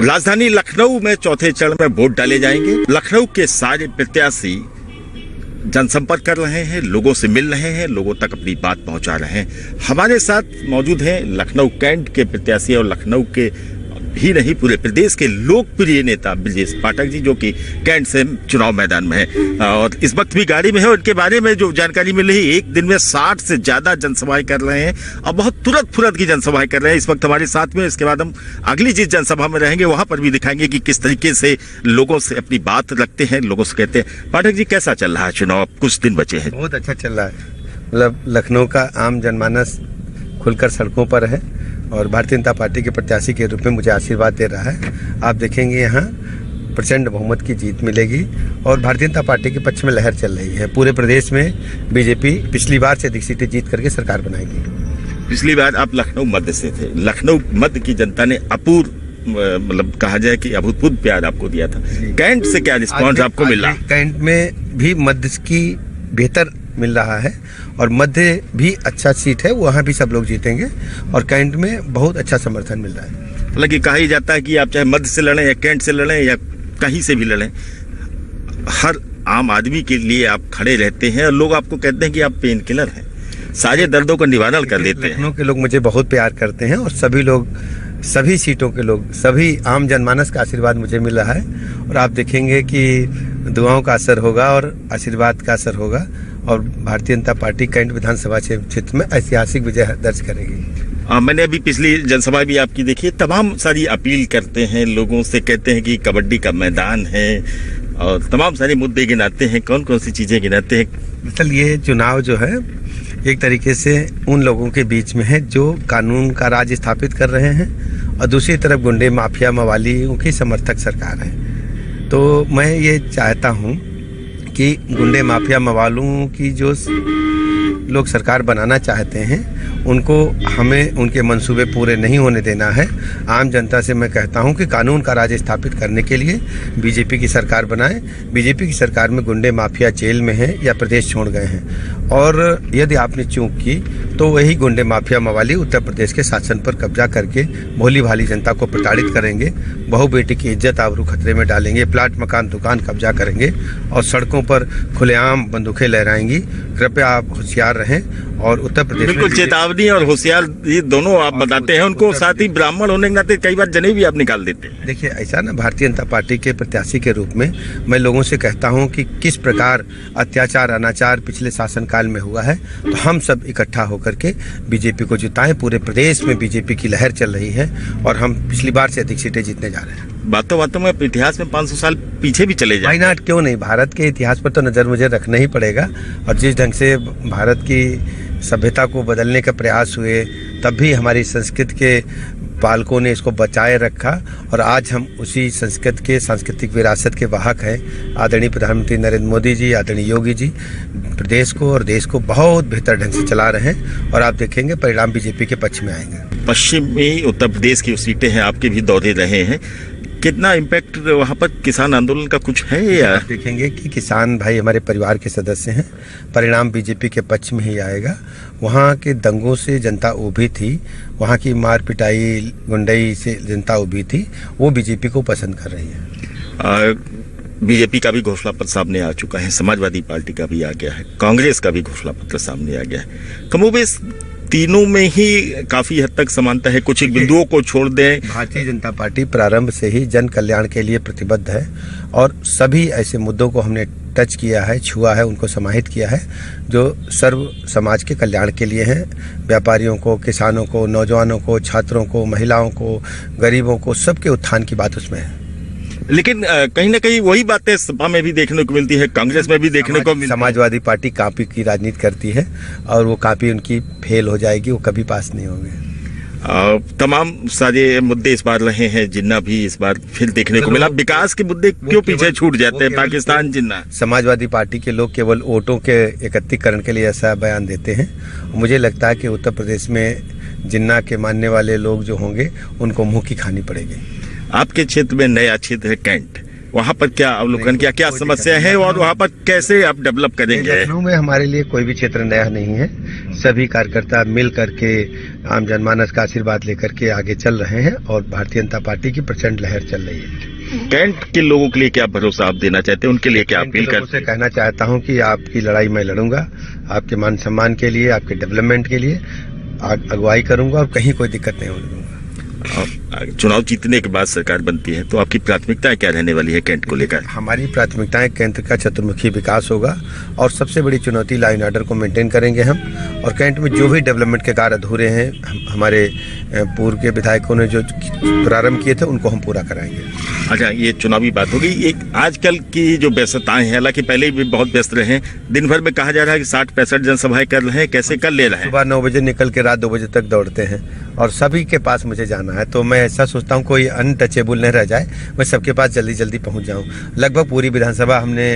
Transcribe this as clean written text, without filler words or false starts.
राजधानी लखनऊ में चौथे चरण में वोट डाले जाएंगे। लखनऊ के सारे प्रत्याशी जनसंपर्क कर रहे हैं, लोगों से मिल रहे हैं, लोगों तक अपनी बात पहुंचा रहे हैं। हमारे साथ मौजूद हैं लखनऊ कैंट के प्रत्याशी और लखनऊ के ही नहीं पूरे प्रदेश के लोकप्रिय नेता ब्रजेश पाठक जी, जो कि कैंट से चुनाव मैदान में है और इस वक्त भी गाड़ी में है। उनके बारे में जो जानकारी मिल रही है, एक दिन में 60 से ज्यादा जनसभाएं कर रहे हैं और बहुत तुरंत फुरत की जनसभाएं कर रहे हैं। इस वक्त हमारे साथ में, इसके बाद हम अगली जिस जनसभा में रहेंगे वहां पर भी दिखाएंगे कि किस तरीके से लोगों से अपनी बात रखते हैं, लोगों से कहते हैं। पाठक जी, कैसा चल रहा है चुनाव? कुछ दिन बचे हैं। बहुत अच्छा चल रहा है। मतलब लखनऊ का आम जनमानस खुलकर सड़कों पर है और भारतीय जनता पार्टी के प्रत्याशी के रूप में मुझे आशीर्वाद दे रहा है। आप देखेंगे यहाँ प्रचंड बहुमत की जीत मिलेगी और भारतीय जनता पार्टी के पक्ष में लहर चल रही है। पूरे प्रदेश में बीजेपी पिछली बार से अधिक सीटें जीत करके सरकार बनाएगी। पिछली बार आप लखनऊ मध्य से थे। लखनऊ मध्य की जनता ने मतलब कहा जाए कि अभूतपूर्व प्यार आपको दिया था। कैंट से क्या रिस्पॉन्स आपको मिला? कैंट में भी मध्य की बेहतर मिल रहा है और मध्य भी अच्छा सीट है, वहाँ भी सब लोग जीतेंगे और कैंट में बहुत अच्छा समर्थन मिल रहा है। मतलब कि कहा ही जाता है कि आप चाहे मध्य से लड़ें या कैंट से लड़ें या कहीं से भी लड़ें, हर आम आदमी के लिए आप खड़े रहते हैं और लोग आपको कहते हैं कि आप पेन किलर हैं, सारे दर्दों का निवारण कर देते हैं। लखनऊ के लोग मुझे बहुत प्यार करते हैं और सभी लोग, सभी सीटों के लोग, सभी आम जनमानस का आशीर्वाद मुझे मिल रहा है और आप देखेंगे कि दुआओं का असर होगा और आशीर्वाद का असर होगा और भारतीय जनता पार्टी कैंट विधानसभा क्षेत्र में ऐतिहासिक विजय दर्ज करेगी। मैंने अभी पिछली जनसभा भी आपकी देखी है। तमाम सारी अपील करते हैं लोगों से, कहते हैं कि कबड्डी का मैदान है और तमाम सारे मुद्दे गिनाते हैं। कौन कौन सी चीजें गिनाते हैं? दरअसल ये चुनाव जो है एक तरीके से उन लोगों के बीच में है जो कानून का राज स्थापित कर रहे हैं और दूसरी तरफ गुंडे माफिया मवालियों की समर्थक सरकार है। तो मैं ये चाहता हूँ कि गुंडे माफिया मवालों की जो लोग सरकार बनाना चाहते हैं उनको हमें उनके मंसूबे पूरे नहीं होने देना है। आम जनता से मैं कहता हूं कि कानून का राज स्थापित करने के लिए बीजेपी की सरकार बनाएं। बीजेपी की सरकार में गुंडे माफिया जेल में हैं या प्रदेश छोड़ गए हैं और यदि आपने चूक की तो वही गुंडे माफिया मवाली उत्तर प्रदेश के शासन पर कब्जा करके भोली भाली जनता को प्रताड़ित करेंगे, बहू बेटी की इज्जत आबरू खतरे में डालेंगे, प्लाट मकान दुकान कब्जा करेंगे और सड़कों पर खुलेआम बंदूकें लहराएंगी। कृपया आप होशियार रहें और उत्तर प्रदेश बिल्कुल चेतावनी और होशियार ये दोनों आप बताते हैं उनको, साथ ही ब्राह्मण होने के नाते कई बार जनेऊ भी आप निकाल देते हैं। देखिए ऐसा ना, भारतीय जनता पार्टी के प्रत्याशी के रूप में मैं लोगों से कहता हूं कि किस प्रकार अत्याचार अनाचार पिछले शासनकाल में हुआ है, तो हम सब इकट्ठा होकर के बीजेपी को जिताएं। पूरे प्रदेश में बीजेपी की लहर चल रही है और हम पिछली बार से अधिक सीटें जीतने जा रहे हैं। बातों में इतिहास में 500 साल पीछे भी चले जाए। वाई नॉट, क्यों नहीं? भारत के इतिहास पर तो नजर मुझे रखना ही पड़ेगा और जिस ढंग से भारत की सभ्यता को बदलने का प्रयास हुए तब भी हमारी संस्कृति के पालकों ने इसको बचाए रखा और आज हम उसी संस्कृत के सांस्कृतिक विरासत के वाहक हैं। आदरणीय प्रधानमंत्री नरेंद्र मोदी जी, आदरणीय योगी जी प्रदेश को और देश को बहुत बेहतर ढंग से चला रहे हैं और आप देखेंगे परिणाम बीजेपी के पक्ष में आएंगे। पश्चिमी उत्तर प्रदेश की सीटें हैं, आपके भी दौरे रहे हैं, कितना इम्पैक्ट वहाँ पर किसान आंदोलन का कुछ है? या आप देखेंगे कि किसान भाई हमारे परिवार के सदस्य हैं, परिणाम बीजेपी के पक्ष में ही आएगा। वहाँ के दंगों से जनता उभी थी, वहाँ की मार पिटाई गुंडई से जनता उभी थी, वो बीजेपी को पसंद कर रही है। बीजेपी का भी घोषणा पत्र सामने आ चुका है, समाजवादी पार्टी का भी आ गया है, कांग्रेस का भी घोषणा पत्र सामने आ गया है। कमोबेश तीनों में ही काफी हद तक समानता है, कुछ एक बिंदुओं को छोड़ दें। भारतीय जनता पार्टी प्रारंभ से ही जन कल्याण के लिए प्रतिबद्ध है और सभी ऐसे मुद्दों को हमने टच किया है, छुआ है, उनको समाहित किया है जो सर्व समाज के कल्याण के लिए हैं। व्यापारियों को, किसानों को, नौजवानों को, छात्रों को, महिलाओं को, गरीबों को, सबके उत्थान की बात उसमें है। लेकिन कहीं ना कहीं वही बातें सपा में भी देखने को मिलती है, कांग्रेस में भी देखने को मिलती है। समाजवादी पार्टी कॉपी की राजनीति करती है और वो कॉपी उनकी फेल हो जाएगी, वो कभी पास नहीं होंगे। तमाम सारे मुद्दे इस बार रहे हैं, जिन्ना भी इस बार फिर देखने को मिला। विकास के मुद्दे क्यों पीछे छूट जाते हैं? पाकिस्तान जिन्ना, समाजवादी पार्टी के लोग केवल वोटों के एकत्रीकरण के लिए ऐसा बयान देते हैं। मुझे लगता है कि उत्तर प्रदेश में जिन्ना के मानने वाले लोग जो होंगे उनको मुंह की खानी पड़ेगी। आपके क्षेत्र में नया क्षेत्र है कैंट, वहाँ पर क्या अवलोकन किया, क्या समस्या है और वहाँ पर कैसे आप डेवलप करेंगे? लखनऊ में हमारे लिए कोई भी क्षेत्र नया नहीं है। सभी कार्यकर्ता मिल करके आम जनमानस का आशीर्वाद लेकर के आगे चल रहे हैं और भारतीय जनता पार्टी की प्रचंड लहर चल रही है। कैंट के लोगों के लिए क्या भरोसा आप देना चाहते हैं, उनके लिए क्या अपील करते हैं? कहना चाहता हूं कि आपकी लड़ाई मैं लड़ूंगा, आपके मान सम्मान के लिए, आपके डेवलपमेंट के लिए अगुवाई करूंगा और कहीं कोई दिक्कत नहीं होने दूंगा। चुनाव जीतने के बाद सरकार बनती है तो आपकी प्राथमिकताएं क्या रहने वाली है कैंट को लेकर? हमारी प्राथमिकताएं कैंट का चतुर्मुखी विकास होगा और सबसे बड़ी चुनौती लॉ एंड ऑर्डर को मेंटेन करेंगे हम। और कैंट में जो भी डेवलपमेंट के कार्य अधूरे हैं, हमारे पूर्व के विधायकों ने जो प्रारंभ किए थे उनको हम पूरा कराएंगे। अच्छा, ये चुनावी बात होगी। एक आजकल की जो व्यस्तताएं हैं, हालांकि पहले भी बहुत व्यस्त रहे हैं, दिन भर में कहा जा रहा है कि 60-65 जनसभाएं कर रहे हैं, कैसे कर ले रहे हैं? सुबह 9 बजे निकल के रात 2 बजे तक दौड़ते हैं और सभी के पास मुझे जाना है, तो मैं ऐसा सोचता हूँ कोई अनटचेबल नहीं रह जाए, मैं सबके पास जल्दी जल्दी पहुँच जाऊँ। लगभग पूरी विधानसभा हमने